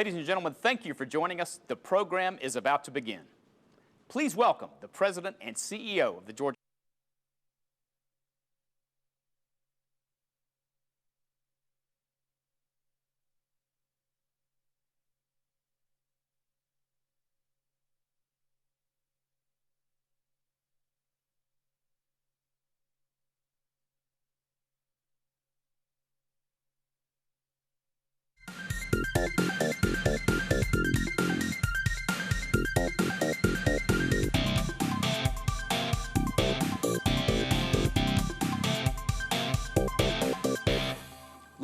Ladies and gentlemen, thank you for joining us. The program is about to begin. Please welcome the President and CEO of the Georgia.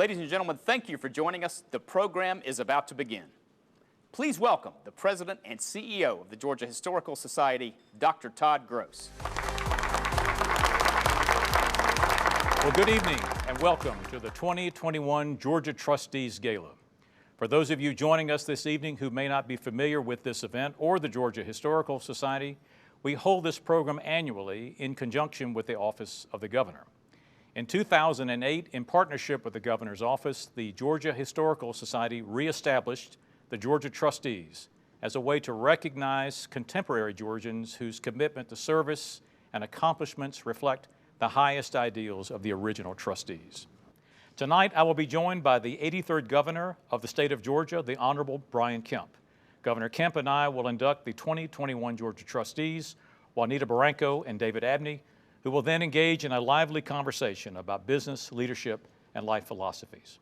Ladies and gentlemen, thank you for joining us. The program is about to begin. Please welcome the President and CEO of the Georgia Historical Society, Dr. Todd Gross. Well, good evening and welcome to the 2021 Georgia Trustees Gala. For those of you joining us this evening who may not be familiar with this event or the Georgia Historical Society, we hold this program annually in conjunction with the Office of the Governor. In 2008, in partnership with the Governor's Office, the Georgia Historical Society reestablished the Georgia Trustees as a way to recognize contemporary Georgians whose commitment to service and accomplishments reflect the highest ideals of the original trustees. Tonight, I will be joined by the 83rd Governor of the state of Georgia, the Honorable Brian Kemp. Governor Kemp and I will induct the 2021 Georgia Trustees, Juanita Barranco and David Abney, who will then engage in a lively conversation about business, leadership, and life philosophies.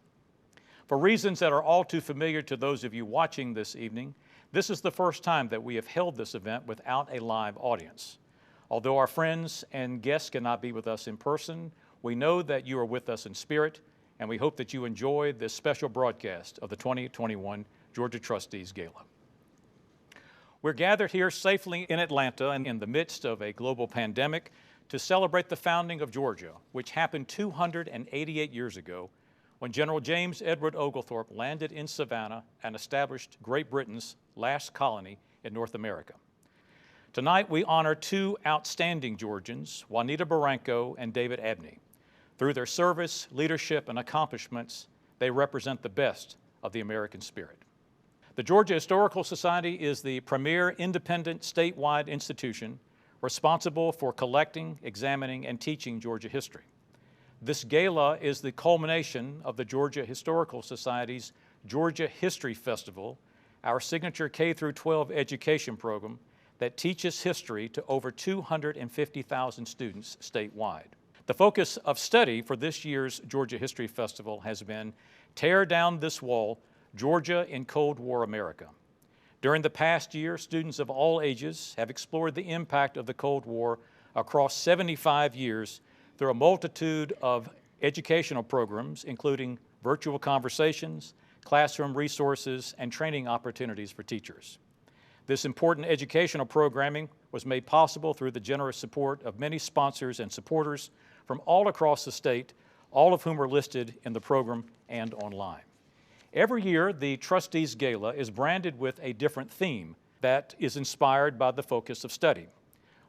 For reasons that are all too familiar to those of you watching this evening, this is the first time that we have held this event without a live audience. Although our friends and guests cannot be with us in person, we know that you are with us in spirit, and we hope that you enjoy this special broadcast of the 2021 Georgia Trustees Gala. We're gathered here safely in Atlanta and in the midst of a global pandemic to celebrate the founding of Georgia, which happened 288 years ago when General James Edward Oglethorpe landed in Savannah and established Great Britain's last colony in North America. Tonight, we honor two outstanding Georgians, Juanita Barranco and David Abney. Through their service, leadership, and accomplishments, they represent the best of the American spirit. The Georgia Historical Society is the premier independent statewide institution responsible for collecting, examining, and teaching Georgia history. This gala is the culmination of the Georgia Historical Society's Georgia History Festival, our signature K-12 education program that teaches history to over 250,000 students statewide. The focus of study for this year's Georgia History Festival has been Tear Down This Wall, Georgia in Cold War America. During the past year, students of all ages have explored the impact of the Cold War across 75 years through a multitude of educational programs, including virtual conversations, classroom resources, and training opportunities for teachers. This important educational programming was made possible through the generous support of many sponsors and supporters from all across the state, all of whom are listed in the program and online. Every year, the Trustees Gala is branded with a different theme that is inspired by the focus of study.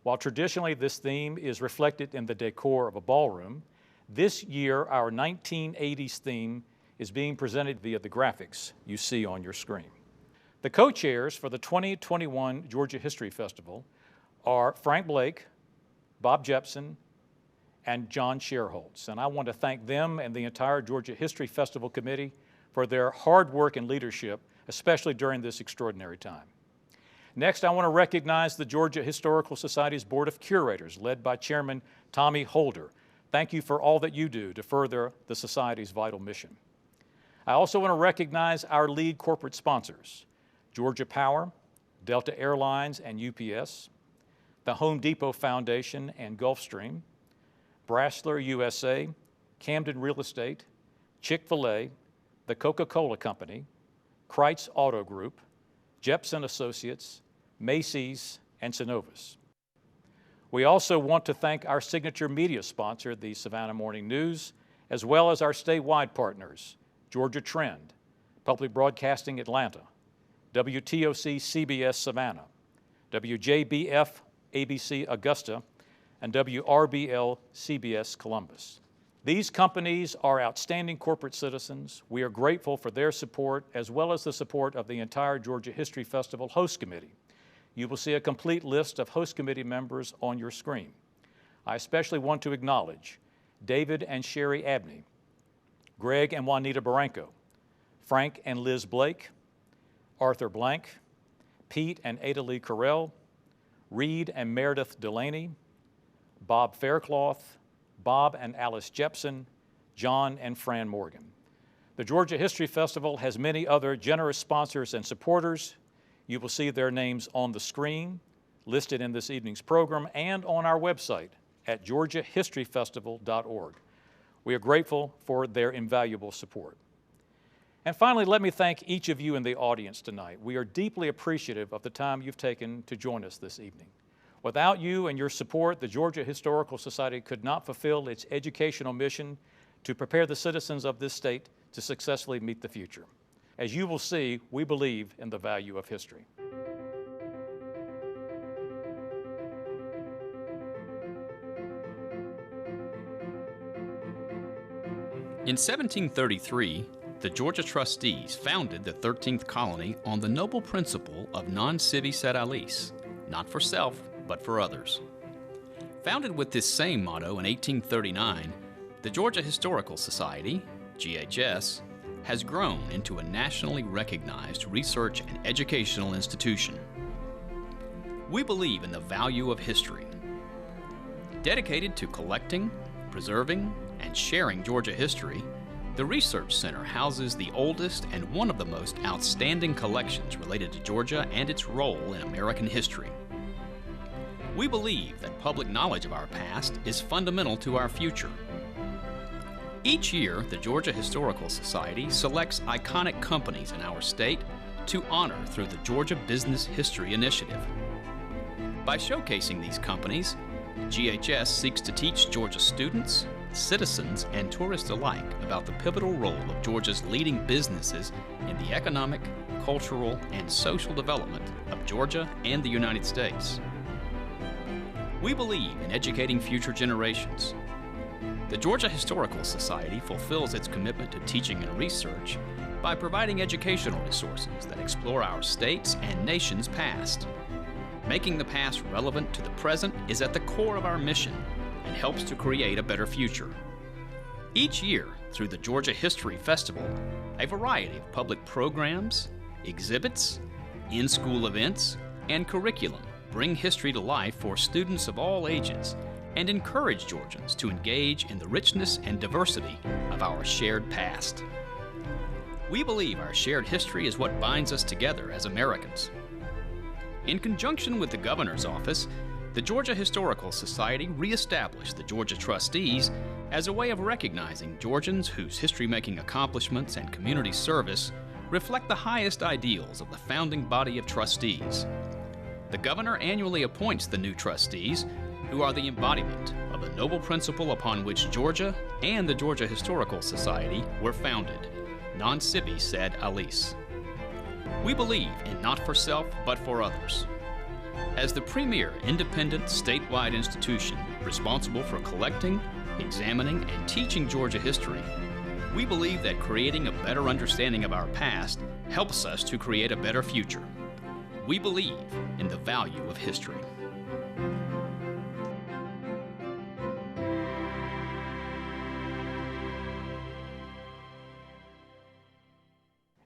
While traditionally this theme is reflected in the decor of a ballroom, this year our 1980s theme is being presented via the graphics you see on your screen. The co-chairs for the 2021 Georgia History Festival are Frank Blake, Bob Jepson, and John Sherholtz. And I want to thank them and the entire Georgia History Festival Committee for their hard work and leadership, especially during this extraordinary time. Next, I want to recognize the Georgia Historical Society's Board of Curators, led by Chairman Tommy Holder. Thank you for all that you do to further the Society's vital mission. I also want to recognize our lead corporate sponsors, Georgia Power, Delta Airlines and UPS, the Home Depot Foundation and Gulfstream, Brasler USA, Camden Real Estate, Chick-fil-A, the Coca-Cola Company, Kreitz Auto Group, Jepson Associates, Macy's, and Synovus. We also want to thank our signature media sponsor, the Savannah Morning News, as well as our statewide partners, Georgia Trend, Public Broadcasting Atlanta, WTOC CBS Savannah, WJBF ABC Augusta, and WRBL CBS Columbus. These companies are outstanding corporate citizens. We are grateful for their support as well as the support of the entire Georgia History Festival Host Committee. You will see a complete list of host committee members on your screen. I especially want to acknowledge David and Sherry Abney, Greg and Juanita Barranco, Frank and Liz Blake, Arthur Blank, Pete and Ada Lee Carell, Reed and Meredith Delaney, Bob Faircloth, Bob and Alice Jepson, John and Fran Morgan. The Georgia History Festival has many other generous sponsors and supporters. You will see their names on the screen, listed in this evening's program, and on our website at georgiahistoryfestival.org. We are grateful for their invaluable support. And finally, let me thank each of you in the audience tonight. We are deeply appreciative of the time you've taken to join us this evening. Without you and your support, the Georgia Historical Society could not fulfill its educational mission to prepare the citizens of this state to successfully meet the future. As you will see, we believe in the value of history. In 1733, the Georgia Trustees founded the 13th colony on the noble principle of non sibi sed aliis, not for self, but for others. Founded with this same motto in 1839, the Georgia Historical Society, GHS, has grown into a nationally recognized research and educational institution. We believe in the value of history. Dedicated to collecting, preserving, and sharing Georgia history, the Research Center houses the oldest and one of the most outstanding collections related to Georgia and its role in American history. We believe that public knowledge of our past is fundamental to our future. Each year, the Georgia Historical Society selects iconic companies in our state to honor through the Georgia Business History Initiative. By showcasing these companies, GHS seeks to teach Georgia students, citizens, and tourists alike about the pivotal role of Georgia's leading businesses in the economic, cultural, and social development of Georgia and the United States. We believe in educating future generations. The Georgia Historical Society fulfills its commitment to teaching and research by providing educational resources that explore our state's and nation's past. Making the past relevant to the present is at the core of our mission and helps to create a better future. Each year, through the Georgia History Festival, a variety of public programs, exhibits, in-school events, and curriculum bring history to life for students of all ages and encourage Georgians to engage in the richness and diversity of our shared past. We believe our shared history is what binds us together as Americans. In conjunction with the Governor's Office, the Georgia Historical Society reestablished the Georgia Trustees as a way of recognizing Georgians whose history-making accomplishments and community service reflect the highest ideals of the founding body of trustees. The Governor annually appoints the new trustees, who are the embodiment of the noble principle upon which Georgia and the Georgia Historical Society were founded, non sibi sed aliis. We believe in not for self, but for others. As the premier independent statewide institution responsible for collecting, examining, and teaching Georgia history, we believe that creating a better understanding of our past helps us to create a better future. We believe in the value of history.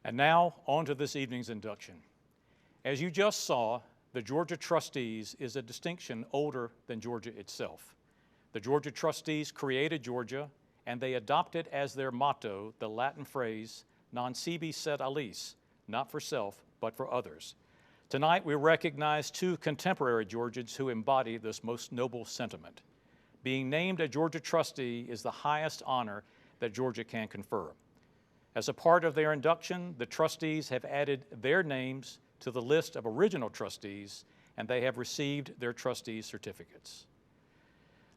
And now, on to this evening's induction. As you just saw, the Georgia Trustees is a distinction older than Georgia itself. The Georgia Trustees created Georgia, and they adopted as their motto the Latin phrase, non sibi sed aliis, not for self, but for others. Tonight, we recognize two contemporary Georgians who embody this most noble sentiment. Being named a Georgia trustee is the highest honor that Georgia can confer. As a part of their induction, the trustees have added their names to the list of original trustees, and they have received their trustee certificates.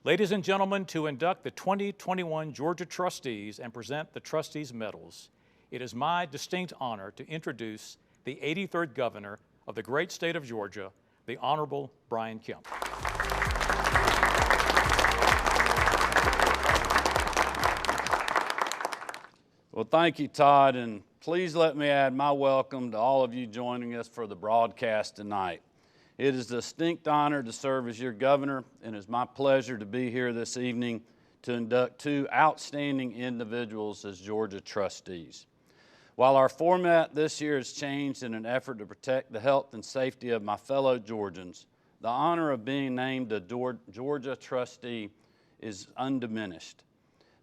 Ladies and gentlemen, to induct the 2021 Georgia trustees and present the trustees' medals, it is my distinct honor to introduce the 83rd governor of the great state of Georgia, the Honorable Brian Kemp. Well, thank you, Todd, and please let me add my welcome to all of you joining us for the broadcast tonight. It is a distinct honor to serve as your governor, and it's my pleasure to be here this evening to induct two outstanding individuals as Georgia trustees. While our format this year has changed in an effort to protect the health and safety of my fellow Georgians, the honor of being named a Georgia trustee is undiminished.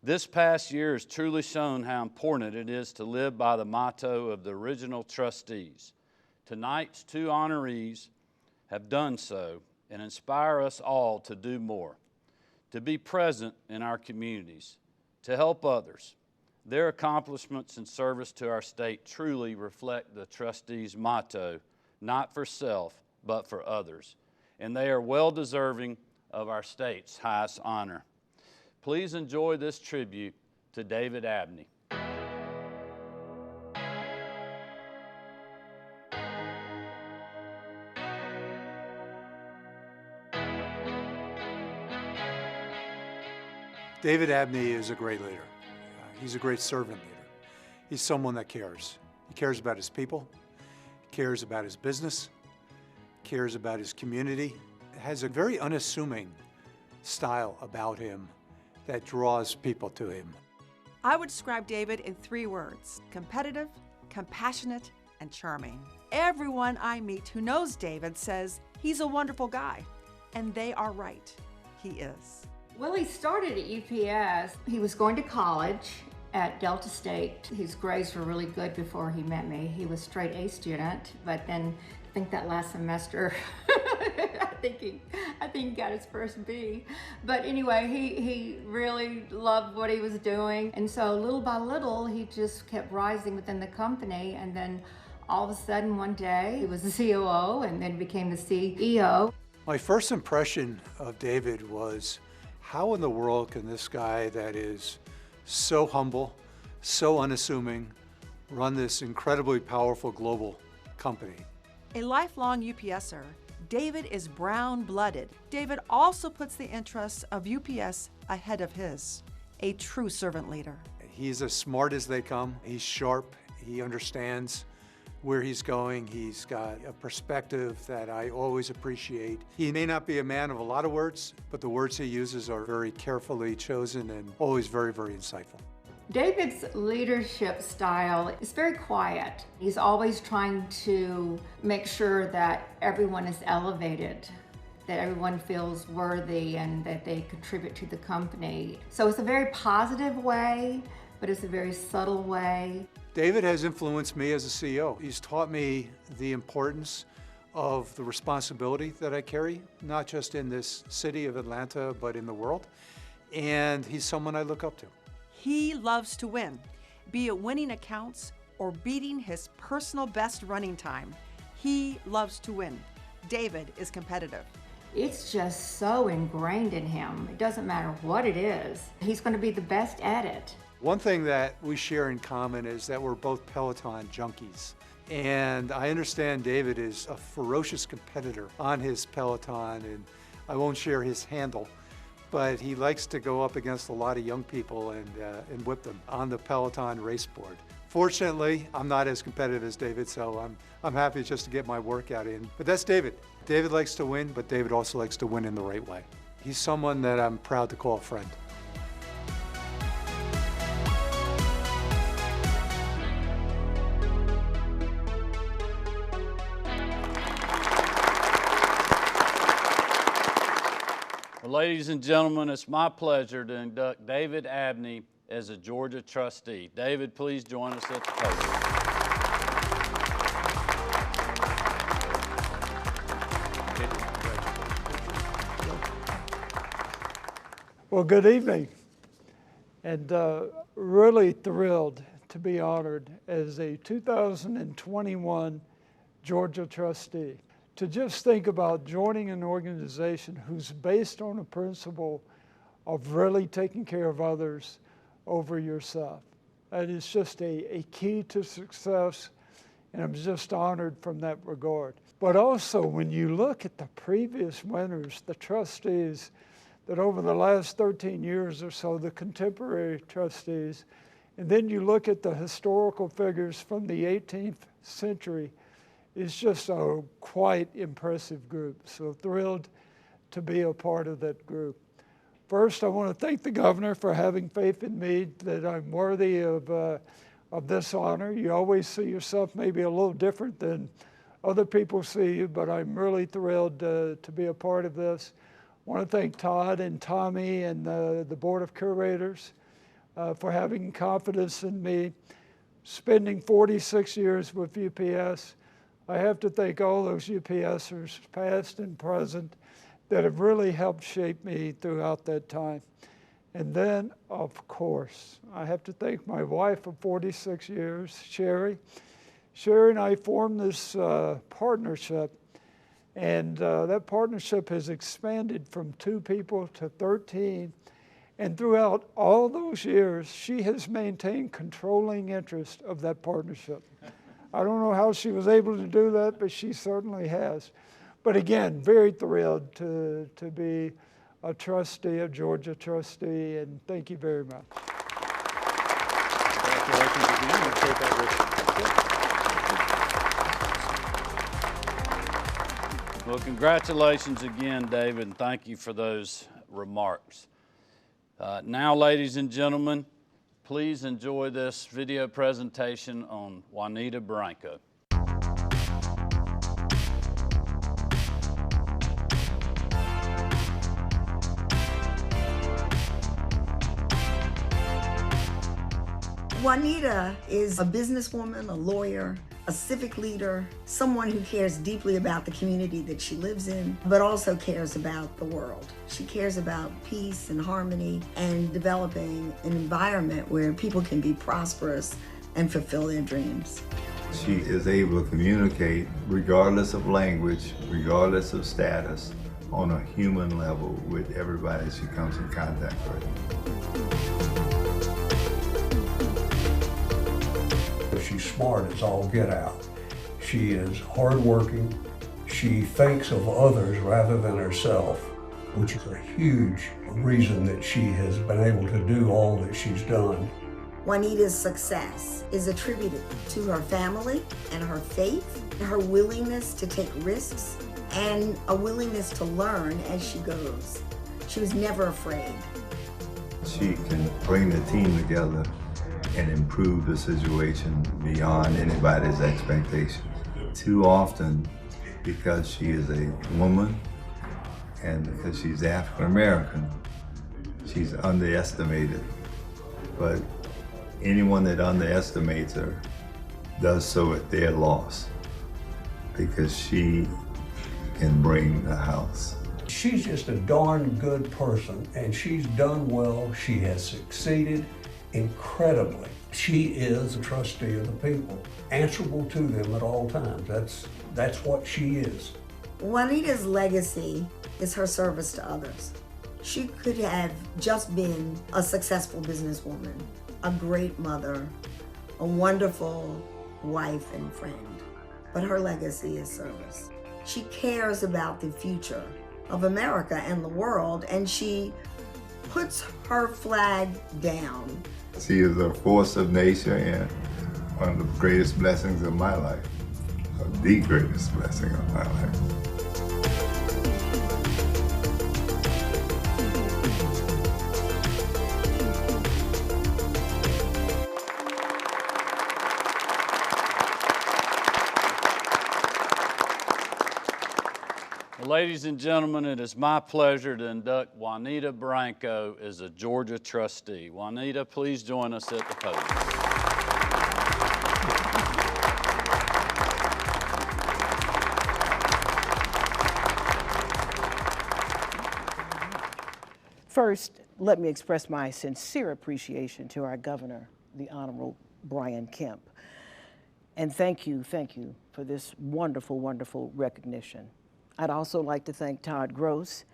This past year has truly shown how important it is to live by the motto of the original trustees. Tonight's two honorees have done so and inspire us all to do more, to be present in our communities, to help others. Their accomplishments and service to our state truly reflect the trustees' motto, not for self, but for others. And they are well deserving of our state's highest honor. Please enjoy this tribute to David Abney. David Abney is a great leader. He's a great servant leader. He's someone that cares. He cares about his people, cares about his business, cares about his community, has a very unassuming style about him that draws people to him. I would describe David in 3 words: competitive, compassionate, and charming. Everyone I meet who knows David says he's a wonderful guy, and they are right. He is. Well, he started at UPS. He was going to college at Delta State. His grades were really good before he met me. He was straight A student, but then I think that last semester, I think he got his first B. But anyway, he really loved what he was doing. And so little by little, he just kept rising within the company. And then all of a sudden one day, he was the COO and then became the CEO. My first impression of David was, how in the world can this guy that is so humble, so unassuming, run this incredibly powerful global company? A lifelong UPSer, David is brown-blooded. David also puts the interests of UPS ahead of his. A true servant leader. He's as smart as they come. He's sharp. He understands where he's going. He's got a perspective that I always appreciate. He may not be a man of a lot of words, but the words he uses are very carefully chosen and always very, very insightful. David's leadership style is very quiet. He's always trying to make sure that everyone is elevated, that everyone feels worthy and that they contribute to the company. So it's a very positive way, but it's a very subtle way. David has influenced me as a CEO. He's taught me the importance of the responsibility that I carry, not just in this city of Atlanta, but in the world. And he's someone I look up to. He loves to win, be it winning accounts or beating his personal best running time. He loves to win. David is competitive. It's just so ingrained in him. It doesn't matter what it is. He's going to be the best at it. One thing that we share in common is that we're both Peloton junkies. And I understand David is a ferocious competitor on his Peloton, and I won't share his handle, but he likes to go up against a lot of young people and whip them on the Peloton race board. Fortunately, I'm not as competitive as David, so I'm happy just to get my workout in. But that's David. David likes to win, but David also likes to win in the right way. He's someone that I'm proud to call a friend. Well, ladies and gentlemen, it's my pleasure to induct David Abney as a Georgia trustee. David, please join us at the podium. Well, good evening, and really thrilled to be honored as a 2021 Georgia trustee. To just think about joining an organization who's based on a principle of really taking care of others over yourself. That is just a key to success, and I'm just honored from that regard. But also, when you look at the previous winners, the trustees, that over the last 13 years or so, the contemporary trustees And then you look at the historical figures from the 18th century, it's just a quite impressive group. So thrilled to be a part of that group. First, I want to thank the governor for having faith in me that I'm worthy of this honor. You always see yourself maybe a little different than other people see you, but I'm really thrilled to be a part of this. I want to thank Todd and Tommy and the Board of Curators for having confidence in me. Spending 46 years with UPS, I have to thank all those UPSers, past and present, that have really helped shape me throughout that time. And then, of course, I have to thank my wife of 46 years, Sherry. Sherry and I formed this partnership, and that partnership has expanded from 2 people to 13. And throughout all those years, she has maintained controlling interest of that partnership. I don't know how she was able to do that, but she certainly has. But again, very thrilled to be a trustee, a Georgia trustee, and thank you very much. Congratulations again. We'll take that with you. Well, congratulations again, David, and thank you for those remarks. Now, ladies and gentlemen, please enjoy this video presentation on Juanita Branco. Juanita is a businesswoman, a lawyer, a civic leader, someone who cares deeply about the community that she lives in, but also cares about the world. She cares about peace and harmony and developing an environment where people can be prosperous and fulfill their dreams. She is able to communicate regardless of language, regardless of status, on a human level with everybody she comes in contact with. She's smart as all get out. She is hardworking. She thinks of others rather than herself, which is a huge reason that she has been able to do all that she's done. Juanita's success is attributed to her family and her faith, her willingness to take risks, and a willingness to learn as she goes. She was never afraid. She can bring the team together and improve the situation beyond anybody's expectations. Too often, because she is a woman and because she's African American, she's underestimated. But anyone that underestimates her does so at their loss, because she can bring the house. She's just a darn good person, and she's done well. She has succeeded incredibly. She is a trustee of the people, answerable to them at all times. That's what she is. Juanita's legacy is her service to others. She could have just been a successful businesswoman, a great mother, a wonderful wife and friend, but her legacy is service. She cares about the future of America and the world, and she puts her flag down. She is a force of nature and one of the greatest blessings of my life, the greatest blessing of my life. Ladies and gentlemen, it is my pleasure to induct Juanita Branco as a Georgia trustee. Juanita, please join us at the podium. First, let me express my sincere appreciation to our governor, the Honorable Brian Kemp. And thank you for this wonderful, wonderful recognition. I'd also like to thank Todd Gross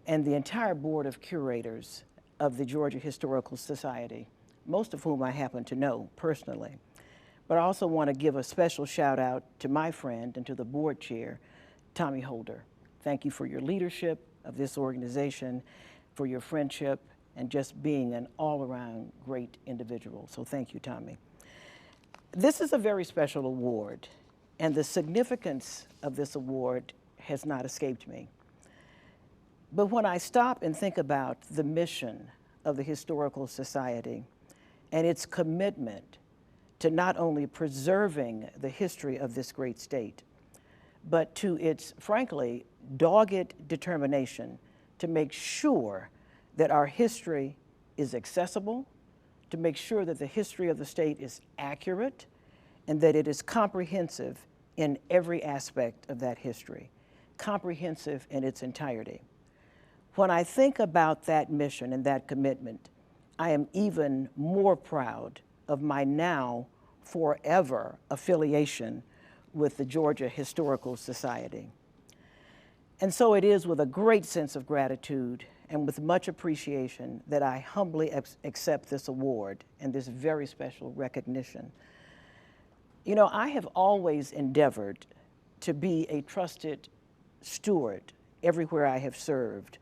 and the entire board of curators of the Georgia Historical Society, most of whom I happen to know personally. But I also want to give a special shout out to my friend and to the board chair, Tommy Holder. Thank you for your leadership of this organization, for your friendship, and just being an all-around great individual. So thank you, Tommy. This is a very special award, and the significance of this award has not escaped me. But when I stop and think about the mission of the Historical Society and its commitment to not only preserving the history of this great state, but to its, frankly, dogged determination to make sure that our history is accessible, to make sure that the history of the state is accurate, and that it is comprehensive in every aspect of that history, comprehensive in its entirety. When I think about that mission and that commitment, I am even more proud of my now forever affiliation with the Georgia Historical Society. And so it is with a great sense of gratitude and with much appreciation that I humbly accept this award and this very special recognition. You know, I have always endeavored to be a trusted steward everywhere I have served,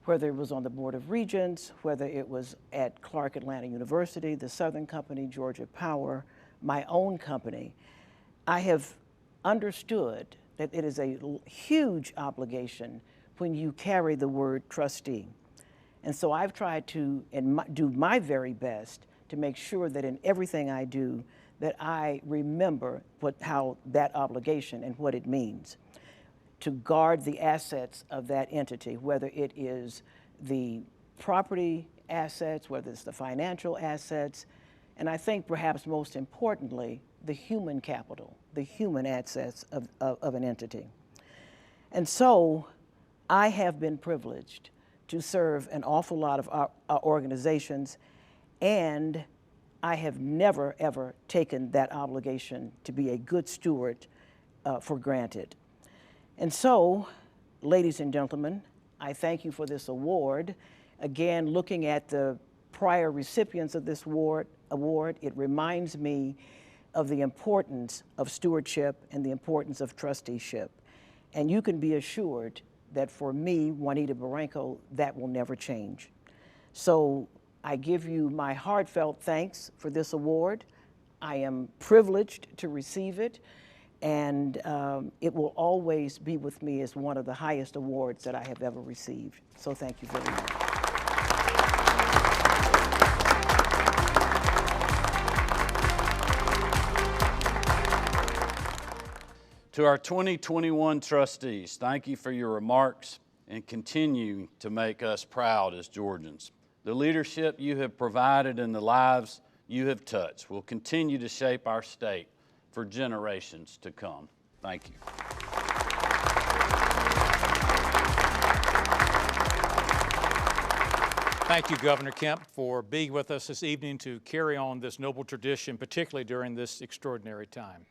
whether it was on the Board of Regents, whether it was at Clark Atlanta University, the Southern Company, Georgia Power, my own company. I have understood that it is a huge obligation when you carry the word trustee. And so I've tried to do my very best to make sure that in everything I do, that I remember how that obligation and what it means. To guard the assets of that entity, whether it is the property assets, whether it's the financial assets, and I think perhaps most importantly, the human capital, the human assets of an entity. And so I have been privileged to serve an awful lot of our organizations, and I have never, ever taken that obligation to be a good steward for granted. And so, ladies and gentlemen, I thank you for this award. Again, looking at the prior recipients of this award, it reminds me of the importance of stewardship and the importance of trusteeship. And you can be assured that for me, Juanita Barranco, that will never change. So I give you my heartfelt thanks for this award. I am privileged to receive it, and it will always be with me as one of the highest awards that I have ever received. So thank you very much. To our 2021 trustees, thank you for your remarks and continue to make us proud as Georgians. The leadership you have provided and the lives you have touched will continue to shape our state for generations to come. Thank you. Thank you, Governor Kemp, for being with us this evening to carry on this noble tradition, particularly during this extraordinary time.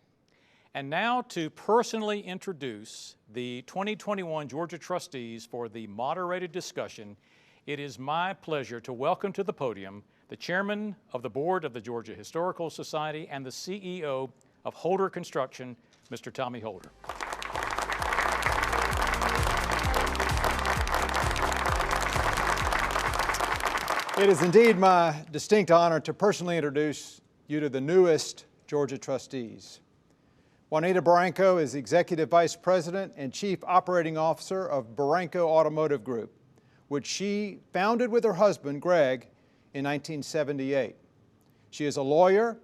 And now to personally introduce the 2021 Georgia Trustees for the moderated discussion, it is my pleasure to welcome to the podium the Chairman of the Board of the Georgia Historical Society and the CEO of Holder Construction, Mr. Tommy Holder. It is indeed my distinct honor to personally introduce you to the newest Georgia trustees. Juanita Barranco is Executive Vice President and Chief Operating Officer of Barranco Automotive Group, which she founded with her husband, Greg, in 1978. She is a lawyer,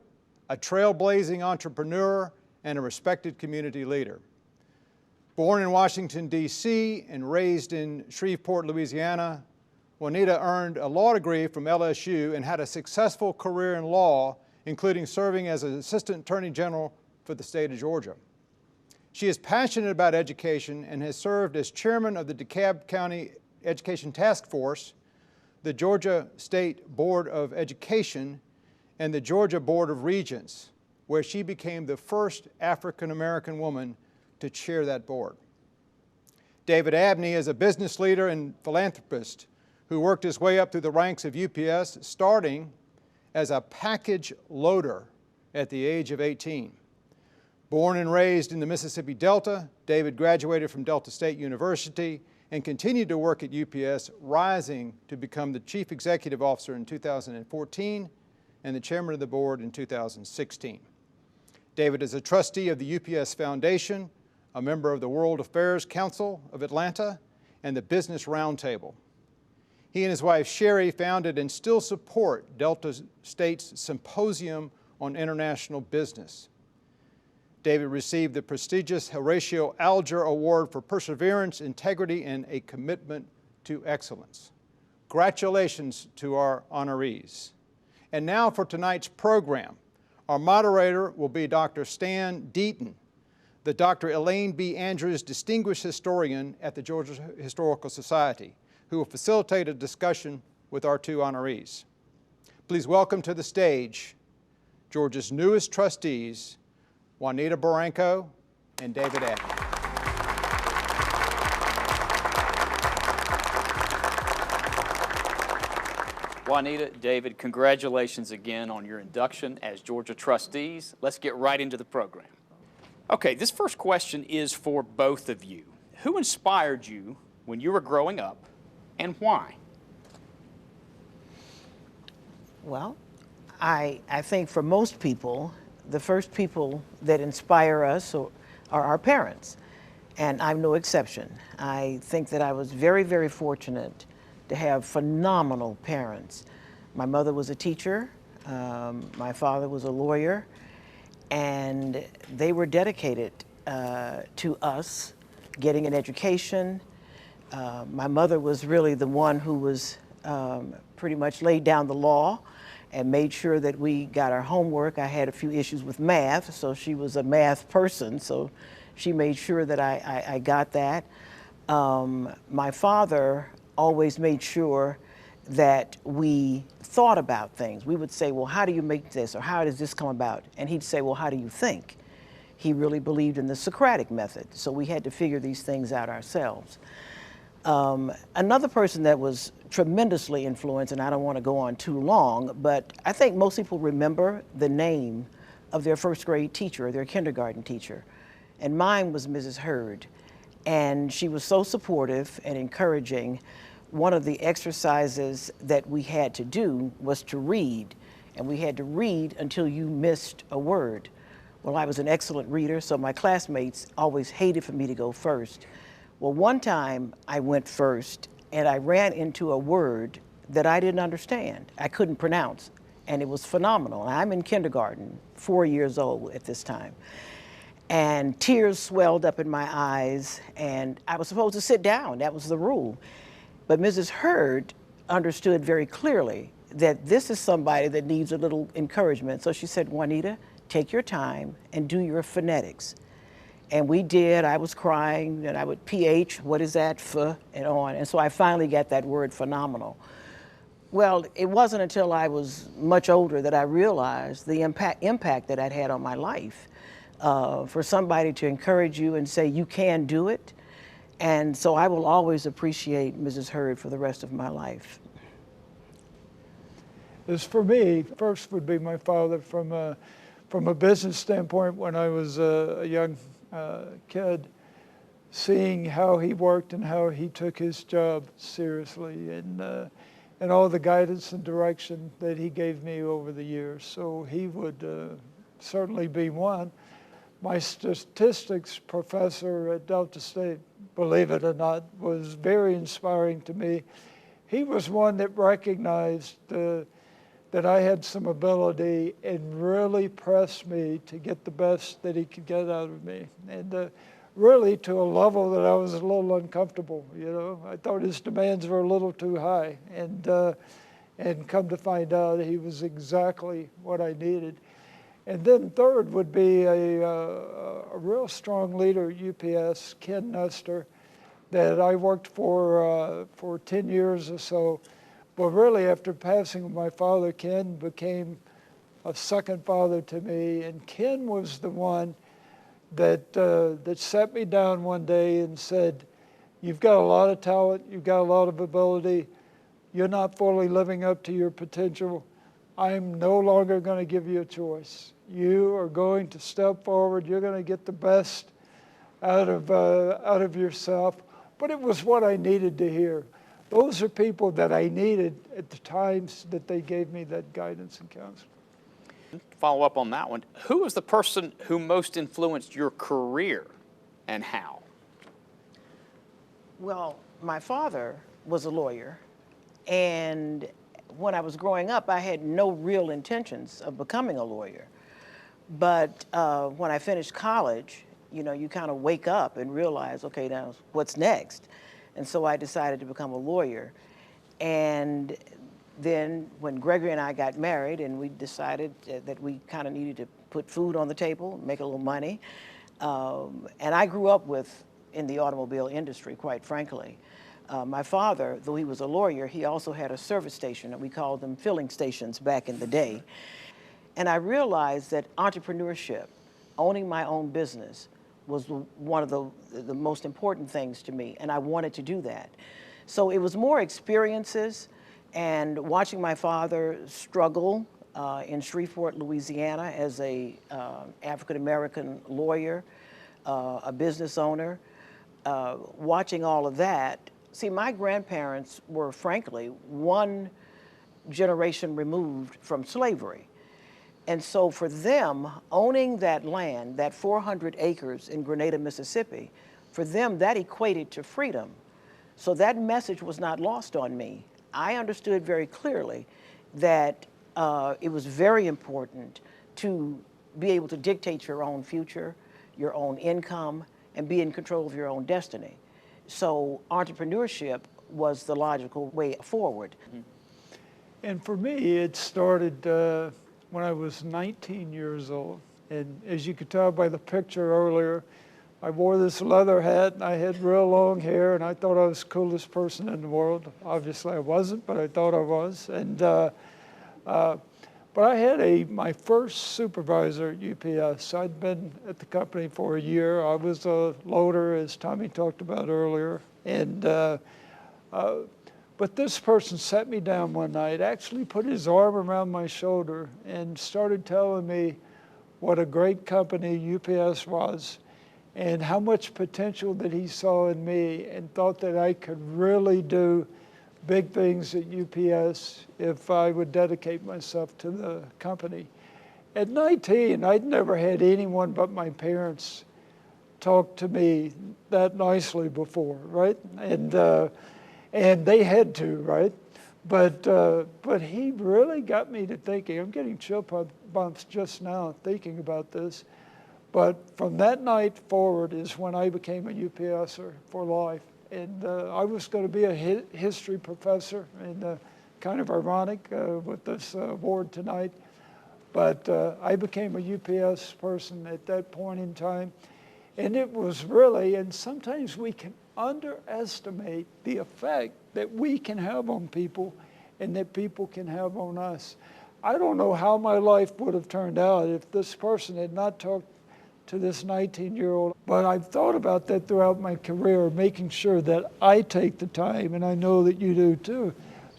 a trailblazing entrepreneur, and a respected community leader. Born in Washington, D.C. and raised in Shreveport, Louisiana, Juanita earned a law degree from LSU and had a successful career in law, including serving as an Assistant Attorney General for the state of Georgia. She is passionate about education and has served as chairman of the DeKalb County Education Task Force, the Georgia State Board of Education, and the Georgia Board of Regents, where she became the first African-American woman to chair that board. David Abney is a business leader and philanthropist who worked his way up through the ranks of UPS, starting as a package loader at the age of 18. Born and raised in the Mississippi Delta, David graduated from Delta State University and continued to work at UPS, rising to become the Chief Executive Officer in 2014 and the Chairman of the Board in 2016. David is a trustee of the UPS Foundation, a member of the World Affairs Council of Atlanta, and the Business Roundtable. He and his wife Sherry founded and still support Delta State's Symposium on International Business. David received the prestigious Horatio Alger Award for Perseverance, Integrity, and a Commitment to Excellence. Congratulations to our honorees. And now for tonight's program. Our moderator will be Dr. Stan Deaton, the Dr. Elaine B. Andrews Distinguished Historian at the Georgia Historical Society, who will facilitate a discussion with our two honorees. Please welcome to the stage Georgia's newest trustees, Juanita Barranco and David Addy. Juanita, David, congratulations again on your induction as Georgia trustees. Let's get right into the program. Okay, this first question is for both of you. Who inspired you when you were growing up, and why? Well, I think for most people, the first people that inspire us are our parents, and I'm no exception. I think that I was very, very fortunate to have phenomenal parents. My mother was a teacher, my father was a lawyer, and they were dedicated to us getting an education. My mother was really the one who was pretty much laid down the law and made sure that we got our homework. I had a few issues with math, so she was a math person, so she made sure that I got that. My father always made sure that we thought about things. We would say, well, how do you make this, or how does this come about? And he'd say, well, how do you think? He really believed in the Socratic method, so we had to figure these things out ourselves. Another person that was tremendously influenced, and I don't want to go on too long, but I think most people remember the name of their first grade teacher or their kindergarten teacher. And mine was Mrs. Hurd. And she was so supportive and encouraging. One of the exercises that we had to do was to read. And we had to read until you missed a word. Well, I was an excellent reader, so my classmates always hated for me to go first. Well, one time I went first and I ran into a word that I didn't understand. I couldn't pronounce, and it was phenomenal. I'm in kindergarten, 4 years old at this time. And tears swelled up in my eyes, and I was supposed to sit down. That was the rule. But Mrs. Hurd understood very clearly that this is somebody that needs a little encouragement. So she said, Juanita, take your time and do your phonetics. And we did. I was crying, and I would PH, what is that, F, and on. And so I finally got that word phenomenal. Well, it wasn't until I was much older that I realized the impact that I'd had on my life. For somebody to encourage you and say, you can do it. And so I will always appreciate Mrs. Hurd for the rest of my life. As for me, first would be my father from a business standpoint. When I was a young kid, seeing how he worked and how he took his job seriously, and all the guidance and direction that he gave me over the years. So he would certainly be one. My statistics professor at Delta State, believe it or not, was very inspiring to me. He was one that recognized that I had some ability and really pressed me to get the best that he could get out of me. And really to a level that I was a little uncomfortable, you know. I thought his demands were a little too high. And come to find out, he was exactly what I needed. And then third would be a real strong leader at UPS, Ken Nestor, that I worked for 10 years or so. But really, after passing of my father, Ken became a second father to me. And Ken was the one that sat me down one day and said, you've got a lot of talent, you've got a lot of ability, you're not fully living up to your potential. I'm no longer going to give you a choice. You are going to step forward. You're going to get the best out of yourself. but it was what I needed to hear. Those are people that I needed at the times that they gave me that guidance and counsel. Follow up on that one. Who was the person who most influenced your career and how? Well, my father was a lawyer, and when I was growing up, I had no real intentions of becoming a lawyer. But when I finished college, you know, you kind of wake up and realize, okay, now what's next? And so I decided to become a lawyer. And then when Gregory and I got married and we decided that we kind of needed to put food on the table, make a little money, and I grew up in the automobile industry, quite frankly. My father, though he was a lawyer, he also had a service station, and we called them filling stations back in the day. And I realized that entrepreneurship, owning my own business, was one of the most important things to me, and I wanted to do that. So it was more experiences and watching my father struggle in Shreveport, Louisiana as a African-American lawyer, a business owner, watching all of that. See, my grandparents were, frankly, one generation removed from slavery. And so for them, owning that land, that 400 acres in Grenada, Mississippi, for them, that equated to freedom. So that message was not lost on me. I understood very clearly that it was very important to be able to dictate your own future, your own income, and be in control of your own destiny. So entrepreneurship was the logical way forward. And for me, it started when I was 19 years old. And as you could tell by the picture earlier, I wore this leather hat and I had real long hair and I thought I was the coolest person in the world. Obviously I wasn't, but I thought I was. And but I had my first supervisor at UPS. I'd been at the company for a year. I was a loader, as Tommy talked about earlier. And but this person sat me down one night, actually put his arm around my shoulder and started telling me what a great company UPS was and how much potential that he saw in me and thought that I could really do big things at UPS if I would dedicate myself to the company. At 19, I'd never had anyone but my parents talk to me that nicely before, right? And they had to, right? But he really got me to thinking. I'm getting chill bumps just now thinking about this. But from that night forward is when I became a UPSer for life. And I was going to be a history professor, and kind of ironic with this award tonight. But I became a UPS person at that point in time. And it was really, and sometimes we can underestimate the effect that we can have on people and that people can have on us. I don't know how my life would have turned out if this person had not talked to this 19-year-old, but I've thought about that throughout my career, making sure that I take the time, and I know that you do too,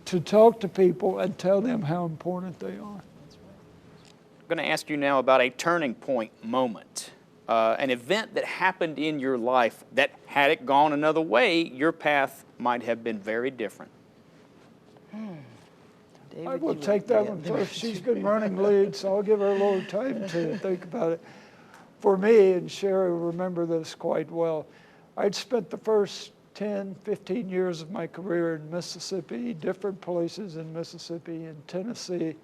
to talk to people and tell them how important they are. I'm going to ask you now about a turning point moment. An event that happened in your life that, had it gone another way, your path might have been very different. David, I will take that one first. She's been running lead, so I'll give her a little time to think about it. For me, and Sherry will remember this quite well, I'd spent the first 10, 15 years of my career in Mississippi, different places in Mississippi and Tennessee,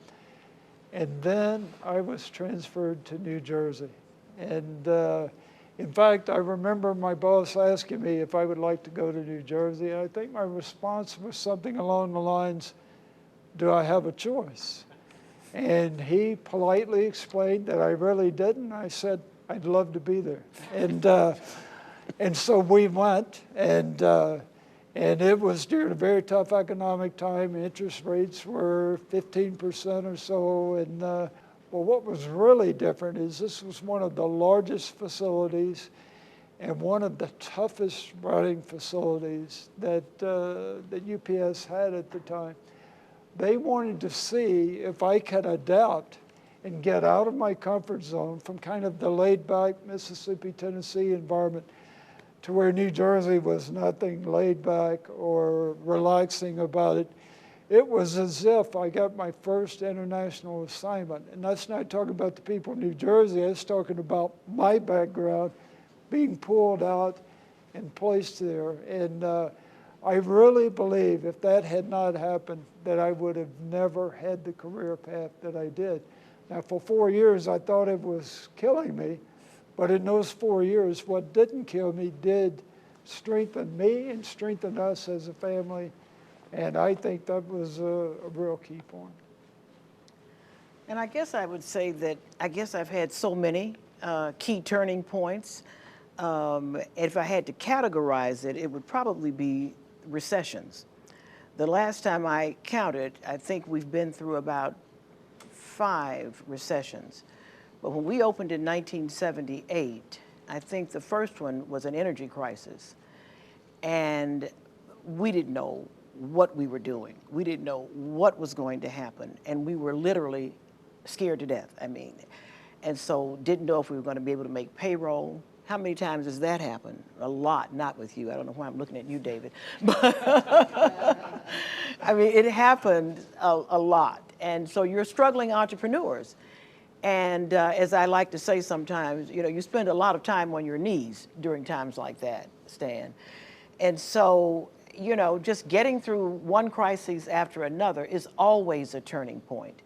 and then I was transferred to New Jersey. And in fact, I remember my boss asking me if I would like to go to New Jersey. I think my response was something along the lines, do I have a choice? And he politely explained that I really didn't. I said, I'd love to be there. And so we went, and it was during a very tough economic time. Interest rates were 15% or so, and well, what was really different is this was one of the largest facilities and one of the toughest running facilities that UPS had at the time. They wanted to see if I could adapt and get out of my comfort zone from kind of the laid-back Mississippi, Tennessee environment to where New Jersey was nothing laid back or relaxing about it. It was as if I got my first international assignment. And that's not talking about the people of New Jersey, that's talking about my background being pulled out and placed there. And I really believe if that had not happened, that I would have never had the career path that I did. Now, for 4 years, I thought it was killing me, but in those 4 years, what didn't kill me did strengthen me and strengthen us as a family, and I think that was a real key point. And I guess I would say that I've had so many key turning points. If I had to categorize it, it would probably be recessions. The last time I counted, I think we've been through about 5 recessions. But when we opened in 1978, I think the first one was an energy crisis. And we didn't know what we were doing. We didn't know what was going to happen. And we were literally scared to death, and so didn't know if we were going to be able to make payroll. How many times does that happen? A lot, not with you. I don't know why I'm looking at you, David. But it happened a lot. And so you're struggling entrepreneurs. And as I like to say sometimes, you spend a lot of time on your knees during times like that, Stan. And so, just getting through one crisis after another is always a turning point.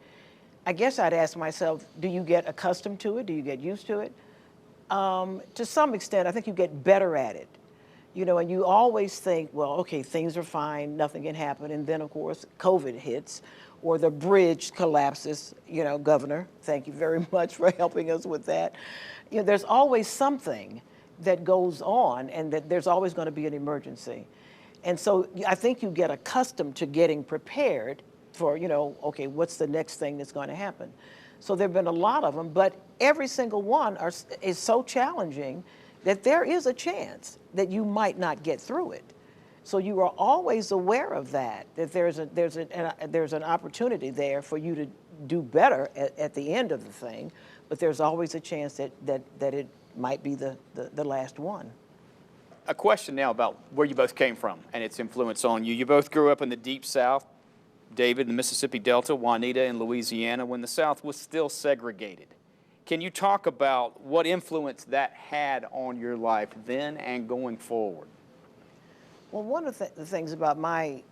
I guess I'd ask myself, do you get accustomed to it? Do you get used to it? To some extent, I think you get better at it. And you always think, well, okay, things are fine, nothing can happen. And then, of course, COVID hits or the bridge collapses. Governor, thank you very much for helping us with that. There's always something that goes on, and that there's always going to be an emergency. And so I think you get accustomed to getting prepared for, okay, what's the next thing that's going to happen? So there have been a lot of them, but every single one is so challenging that there is a chance that you might not get through it. So you are always aware of that there's an opportunity there for you to do better at the end of the thing, but there's always a chance that it might be the last one. A question now about where you both came from and its influence on you. You both grew up in the Deep South, David, the Mississippi Delta, Juanita in Louisiana, when the South was still segregated. Can you talk about what influence that had on your life then and going forward? Well, one of the things about my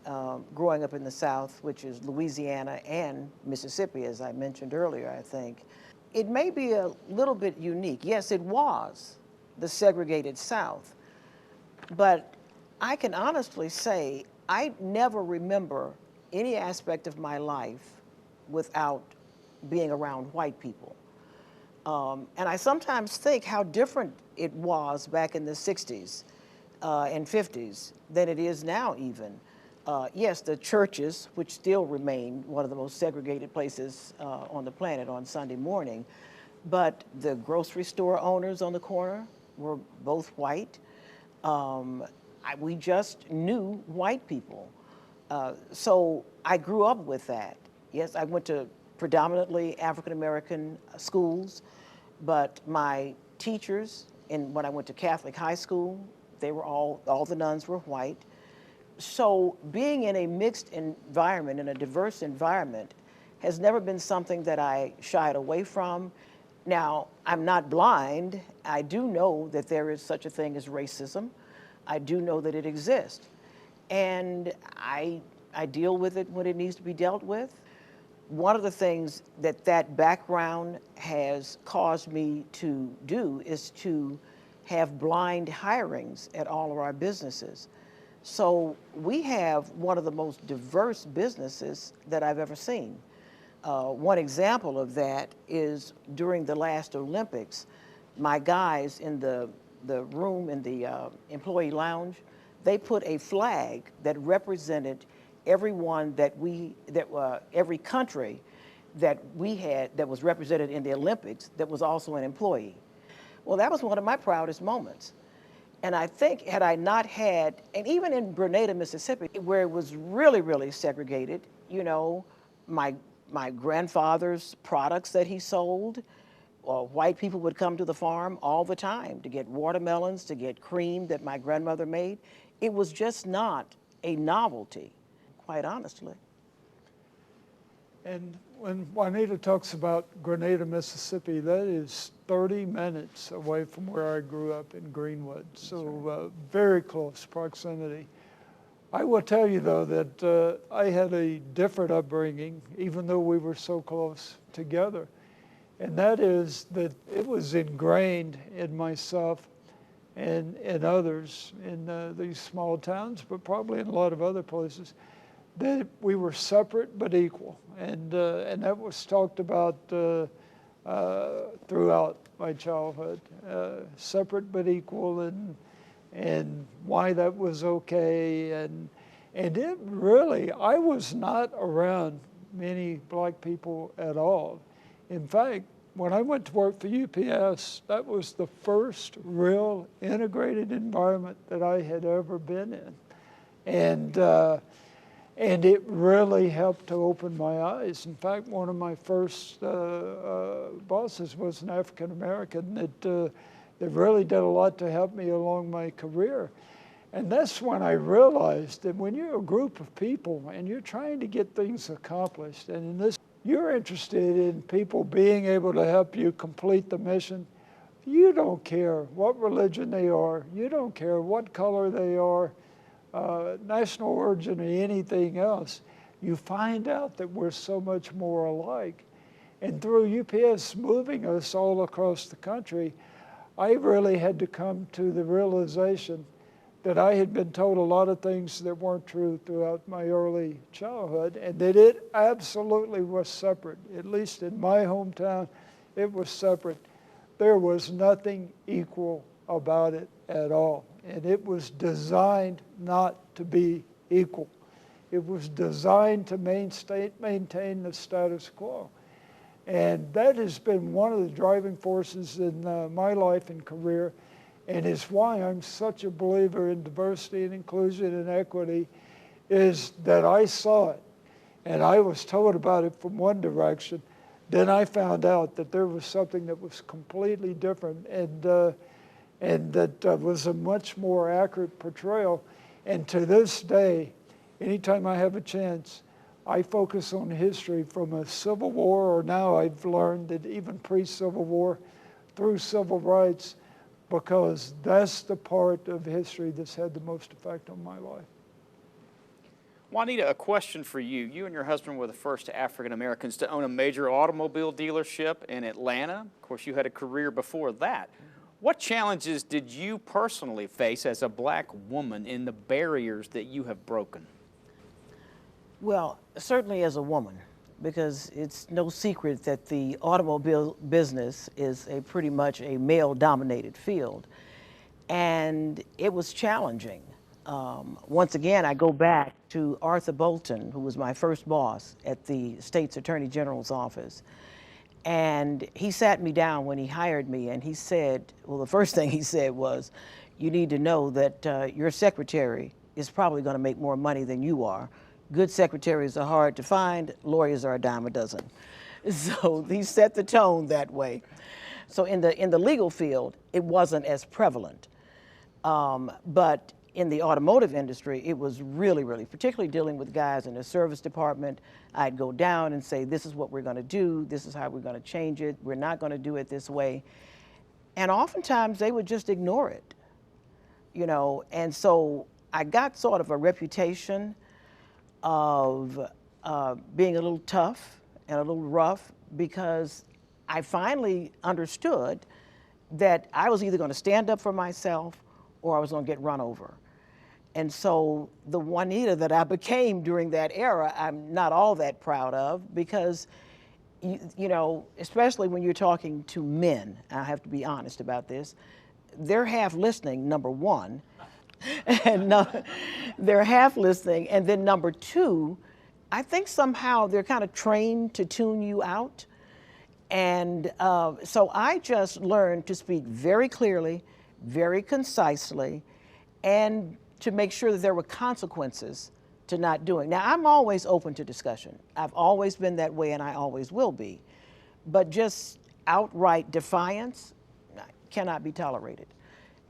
growing up in the South, which is Louisiana and Mississippi, as I mentioned earlier, I think, it may be a little bit unique. Yes, it was the segregated South, but I can honestly say I never remember any aspect of my life without being around white people. And I sometimes think how different it was back in the 60s and 50s than it is now even. Yes, the churches, which still remain one of the most segregated places on the planet on Sunday morning, but the grocery store owners on the corner were both white. We just knew white people. So I grew up with that. Yes, I went to predominantly African-American schools, but my teachers, when I went to Catholic high school, they were all the nuns were white. So being in a mixed environment, in a diverse environment, has never been something that I shied away from. Now, I'm not blind. I do know that there is such a thing as racism. I do know that it exists. And I deal with it when it needs to be dealt with. One of the things that background has caused me to do is to have blind hirings at all of our businesses. So we have one of the most diverse businesses that I've ever seen. One example of that is during the last Olympics, my guys in the room in the employee lounge, they put a flag that represented everyone every country that we had that was represented in the Olympics that was also an employee. Well, that was one of my proudest moments. And I think had I not had, and even in Grenada, Mississippi, where it was really, really segregated, my grandfather's products that he sold, White people would come to the farm all the time to get watermelons, to get cream that my grandmother made. It was just not a novelty, quite honestly. And when Juanita talks about Grenada, Mississippi, that is 30 minutes away from where I grew up in Greenwood, so very close proximity. I will tell you, though, that I had a different upbringing, even though we were so close together. And that is that it was ingrained in myself and in others in these small towns, but probably in a lot of other places, that we were separate but equal. And that was talked about throughout my childhood, separate but equal, and why that was okay. And it really, I was not around many black people at all. In fact, when I went to work for UPS, that was the first real integrated environment that I had ever been in. And it really helped to open my eyes. In fact, one of my first bosses was an African American that really did a lot to help me along my career. And that's when I realized that when you're a group of people and you're trying to get things accomplished, and in this, you're interested in people being able to help you complete the mission, you don't care what religion they are, you don't care what color they are, national origin or anything else. You find out that we're so much more alike. And through UPS moving us all across the country, I really had to come to the realization that I had been told a lot of things that weren't true throughout my early childhood, and that it absolutely was separate. At least in my hometown, it was separate. There was nothing equal about it at all. And it was designed not to be equal. It was designed to maintain the status quo. And that has been one of the driving forces in my life and career, and is why I'm such a believer in diversity and inclusion and equity, is that I saw it. And I was told about it from one direction. Then I found out that there was something that was completely different, and that was a much more accurate portrayal. And to this day, anytime I have a chance, I focus on history from a Civil War, or now I've learned that even pre-Civil War, through civil rights, because that's the part of history that's had the most effect on my life. Juanita, a question for you. You and your husband were the first African Americans to own a major automobile dealership in Atlanta. Of course, you had a career before that. What challenges did you personally face as a black woman in the barriers that you have broken? Well, certainly as a woman, because it's no secret that the automobile business is pretty much a male-dominated field. And it was challenging. Once again, I go back to Arthur Bolton, who was my first boss at the State's Attorney General's office. And he sat me down when he hired me, and he said, well, the first thing he said was, you need to know that your secretary is probably going to make more money than you are. Good secretaries are hard to find, lawyers are a dime a dozen. So he set the tone that way. So in the legal field, it wasn't as prevalent. But in the automotive industry, it was really, really, particularly dealing with guys in the service department, I'd go down and say, this is what we're going to do, this is how we're going to change it, we're not going to do it this way. And oftentimes they would just ignore it, you know. And so I got sort of a reputation of being a little tough and a little rough, because I finally understood that I was either going to stand up for myself or I was going to get run over. And so the Juanita that I became during that era, I'm not all that proud of, because, you know, especially when you're talking to men, I have to be honest about this, they're half listening, number one, and they're half listening, and then number two, I think somehow they're kind of trained to tune you out. And so I just learned to speak very clearly, very concisely, and to make sure that there were consequences to not doing. Now, I'm always open to discussion. I've always been that way, and I always will be. But just outright defiance cannot be tolerated.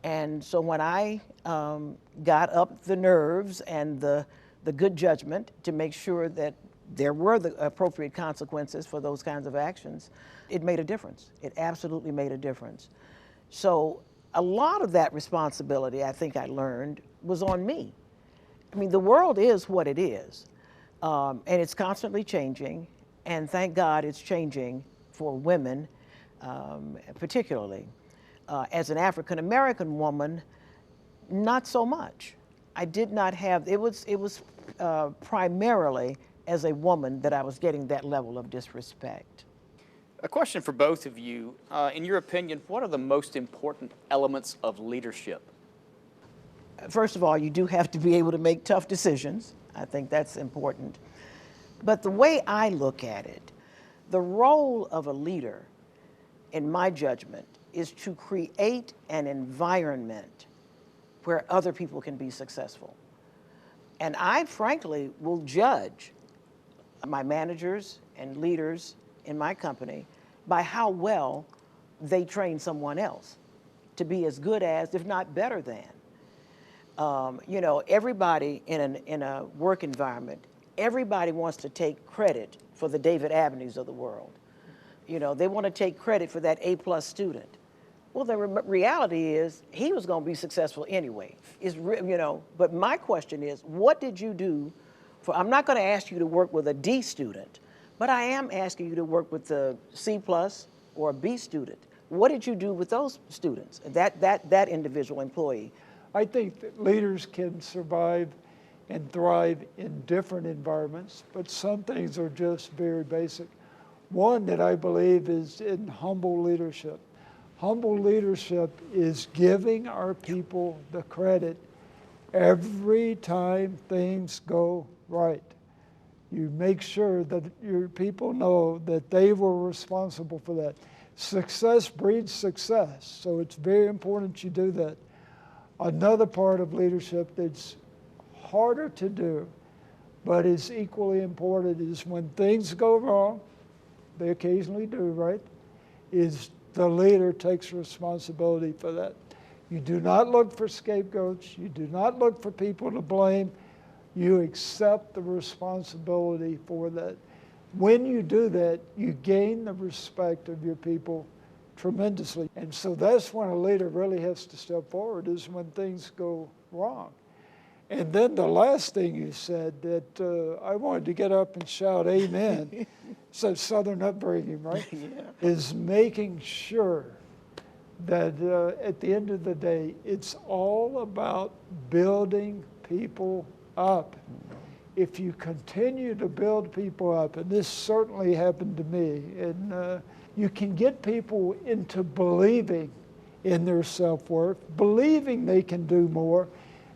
And so when I got up the nerves and the good judgment to make sure that there were the appropriate consequences for those kinds of actions, it made a difference. It absolutely made a difference. So a lot of that responsibility, I think I learned, was on me. I mean, the world is what it is, and it's constantly changing, and thank God it's changing for women particularly. As an African-American woman, not so much. I did not have, it was primarily as a woman that I was getting that level of disrespect. A question for both of you. In your opinion, what are the most important elements of leadership? First of all, you do have to be able to make tough decisions. I think that's important. But the way I look at it, the role of a leader, in my judgment, is to create an environment where other people can be successful. And I, frankly, will judge my managers and leaders in my company by how well they train someone else to be as good as, if not better than. You know, everybody in a work environment, everybody wants to take credit for the David Avenues of the world. You know, they want to take credit for that A+ student. Well, the reality is he was going to be successful anyway. You know, but my question is, what did you do for, I'm not going to ask you to work with a D student, but I am asking you to work with a C+ or a B student. What did you do with those students, that individual employee? I think that leaders can survive and thrive in different environments, but some things are just very basic. One that I believe is in humble leadership. Humble leadership is giving our people the credit every time things go right. You make sure that your people know that they were responsible for that. Success breeds success, so it's very important you do that. Another part of leadership that's harder to do, but is equally important, is when things go wrong, they occasionally do, right, is the leader takes responsibility for that. You do not look for scapegoats. You do not look for people to blame. You accept the responsibility for that. When you do that, you gain the respect of your people tremendously. And so that's when a leader really has to step forward, is when things go wrong. And then the last thing you said that I wanted to get up and shout amen, so Southern upbringing, right? Yeah. Is making sure that at the end of the day, it's all about building people up. If you continue to build people up, and this certainly happened to me, and you can get people into believing in their self-worth, believing they can do more,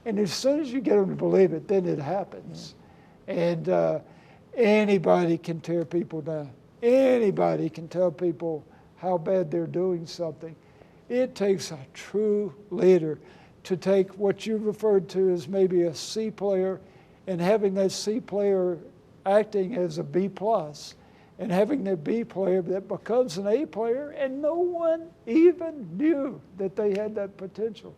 and as soon as you get them to believe it, then it happens. And anybody can tear people down. Anybody can tell people how bad they're doing something. It takes a true leader to take what you referred to as maybe a C player and having that C player acting as a B+, and having that B player that becomes an A player, and no one even knew that they had that potential.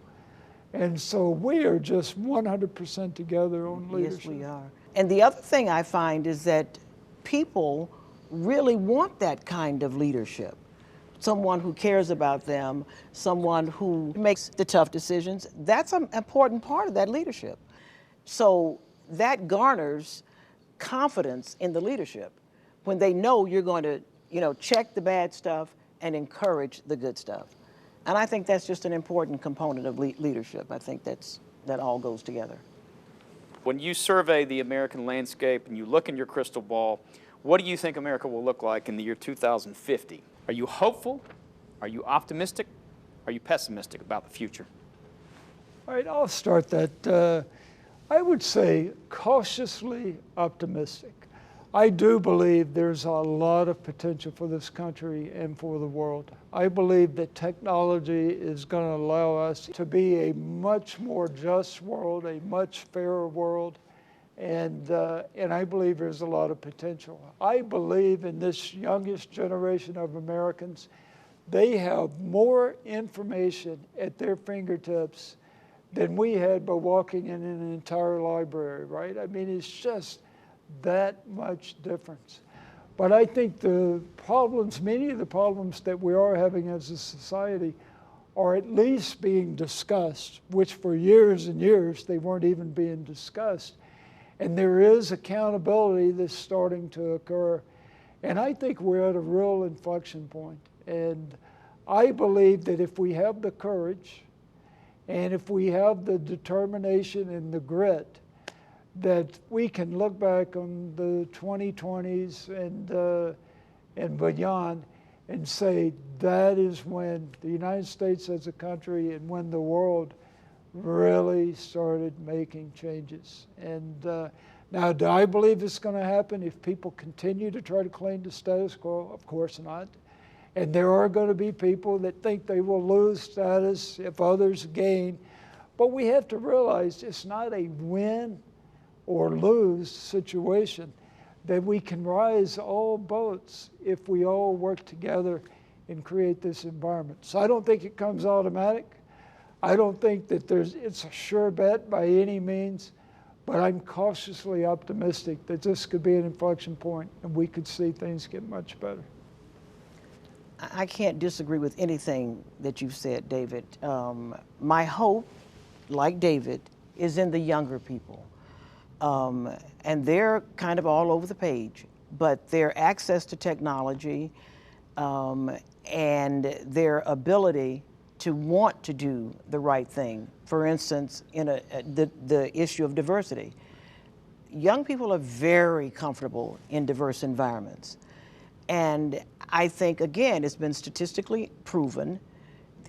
And so we are just 100% together on leadership. Yes, we are. And the other thing I find is that people really want that kind of leadership. Someone who cares about them, someone who makes the tough decisions. That's an important part of that leadership. So that garners confidence in the leadership when they know you're going to, you know, check the bad stuff and encourage the good stuff. And I think that's just an important component of leadership. I think that all goes together. When you survey the American landscape and you look in your crystal ball, what do you think America will look like in the year 2050? Are you hopeful? Are you optimistic? Are you pessimistic about the future? All right, I'll start that. I would say cautiously optimistic. I do believe there's a lot of potential for this country and for the world. I believe that technology is going to allow us to be a much more just world, a much fairer world, and I believe there's a lot of potential. I believe in this youngest generation of Americans they have more information at their fingertips than we had by walking in an entire library, right? I mean, it's just that much difference. But I think the problems, many of the problems that we are having as a society are at least being discussed, which for years and years they weren't even being discussed. And there is accountability that's starting to occur. And I think we're at a real inflection point. And I believe that if we have the courage and if we have the determination and the grit, that we can look back on the 2020s and beyond and say that is when the United States as a country and when the world really started making changes. And now, do I believe it's going to happen if people continue to try to claim the status quo? Of course not. And there are going to be people that think they will lose status if others gain. But we have to realize it's not a win or lose situation, that we can rise all boats if we all work together and create this environment. So I don't think it comes automatic. I don't think that it's a sure bet by any means, but I'm cautiously optimistic that this could be an inflection point and we could see things get much better. I can't disagree with anything that you've said, David. My hope, like David, is in the younger people. And they're kind of all over the page, but their access to technology and their ability to want to do the right thing. For instance, in the issue of diversity. Young people are very comfortable in diverse environments. And I think, again, it's been statistically proven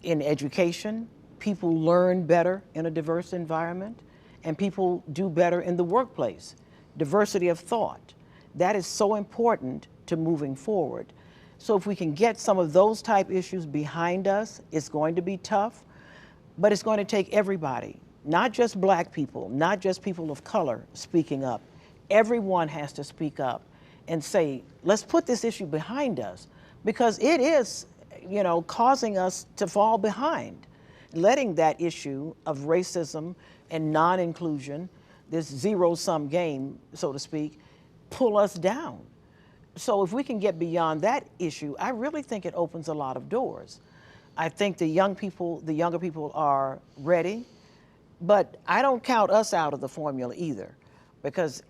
in education, people learn better in a diverse environment, and people do better in the workplace. Diversity of thought. That is so important to moving forward. So if we can get some of those type issues behind us, it's going to be tough, but it's going to take everybody, not just black people, not just people of color speaking up. Everyone has to speak up and say, let's put this issue behind us, because it is, causing us to fall behind. Letting that issue of racism and non-inclusion, this zero-sum game, so to speak, pull us down. So if we can get beyond that issue, I really think it opens a lot of doors. I think the younger people are ready, but I don't count us out of the formula either, because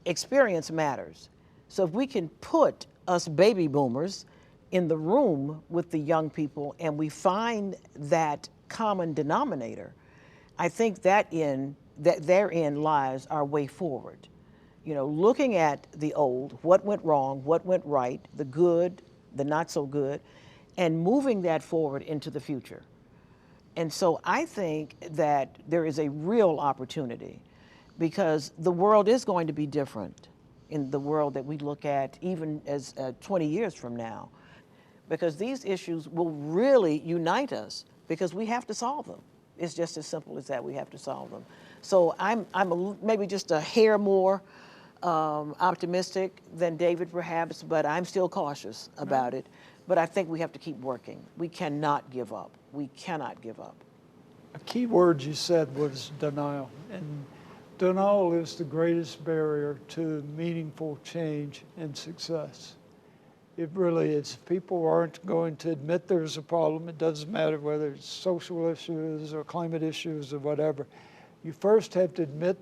experience matters. So if we can put us baby boomers in the room with the young people and we find that common denominator, I think therein lies our way forward. Looking at the old, what went wrong, what went right, the good, the not so good, and moving that forward into the future. And so I think that there is a real opportunity, because the world is going to be different in the world that we look at even as 20 years from now, because these issues will really unite us, because we have to solve them. It's just as simple as that. We have to solve them. So I'm maybe just a hair more optimistic than David perhaps, but I'm still cautious about it. But I think we have to keep working. We cannot give up. We cannot give up. A key word you said was denial. And denial is the greatest barrier to meaningful change and success. It really is. People aren't going to admit there's a problem. It doesn't matter whether it's social issues or climate issues or whatever. You first have to admit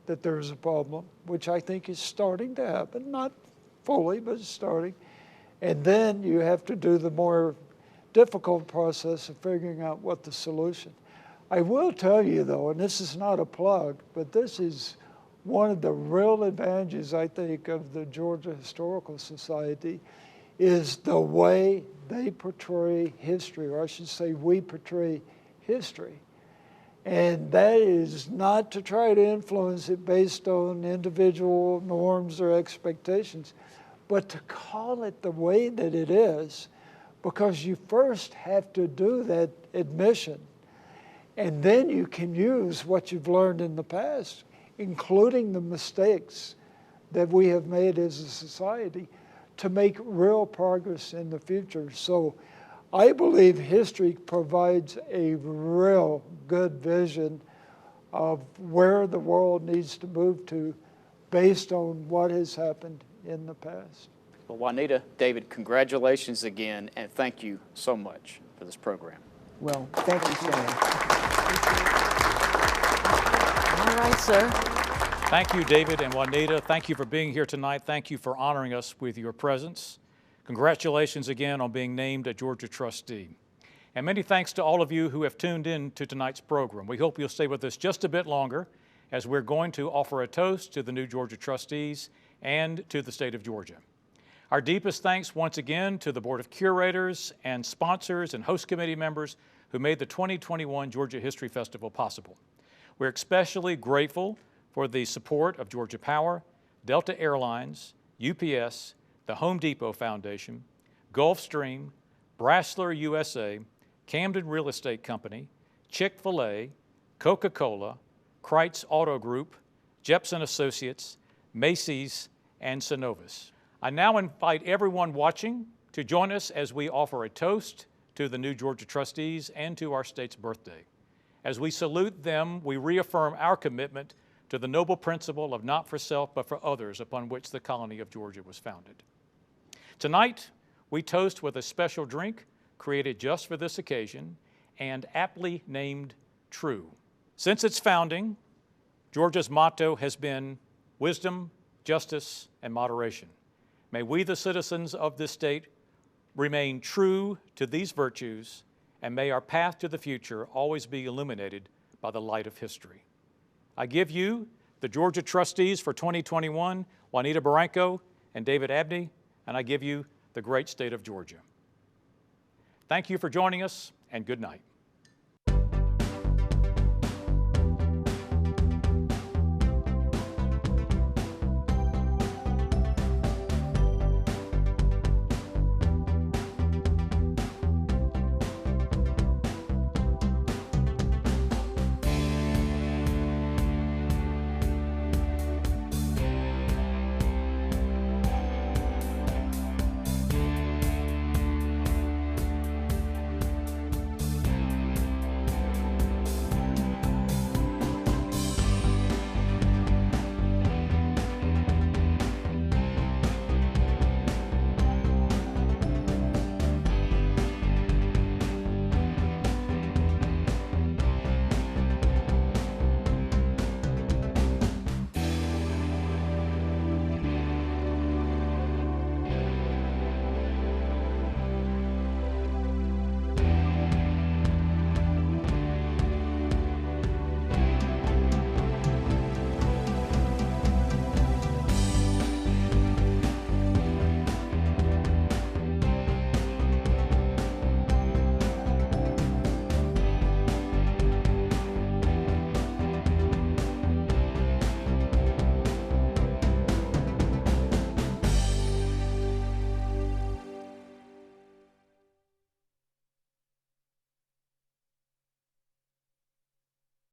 that there's a problem, which I think is starting to happen, not fully, but it's starting. And then you have to do the more difficult process of figuring out what the solution. I will tell you though, and this is not a plug, but this is one of the real advantages, I think, of the Georgia Historical Society, is the way they portray history, or I should say we portray history. And that is not to try to influence it based on individual norms or expectations, but to call it the way that it is, because you first have to do that admission. And then you can use what you've learned in the past, including the mistakes that we have made as a society, to make real progress in the future. So I believe history provides a real good vision of where the world needs to move to based on what has happened in the past. Well, Juanita, David, congratulations again, and thank you so much for this program. Well, thank you, Sam. All right, sir. Thank you, David and Juanita. Thank you for being here tonight. Thank you for honoring us with your presence. Congratulations again on being named a Georgia trustee. And many thanks to all of you who have tuned in to tonight's program. We hope you'll stay with us just a bit longer as we're going to offer a toast to the new Georgia trustees and to the state of Georgia. Our deepest thanks once again to the Board of Curators and sponsors and host committee members who made the 2021 Georgia History Festival possible. We're especially grateful for the support of Georgia Power, Delta Airlines, UPS, the Home Depot Foundation, Gulfstream, Brasseler USA, Camden Real Estate Company, Chick-fil-A, Coca-Cola, Kreitz Auto Group, Jepson Associates, Macy's, and Synovus. I now invite everyone watching to join us as we offer a toast to the new Georgia trustees and to our state's birthday. As we salute them, we reaffirm our commitment to the noble principle of not for self but for others upon which the colony of Georgia was founded. Tonight, we toast with a special drink created just for this occasion and aptly named True. Since its founding, Georgia's motto has been wisdom, justice, and moderation. May we, the citizens of this state, remain true to these virtues, and may our path to the future always be illuminated by the light of history. I give you, the Georgia trustees for 2021, Juanita Barranco and David Abney, and I give you the great state of Georgia. Thank you for joining us, and good night.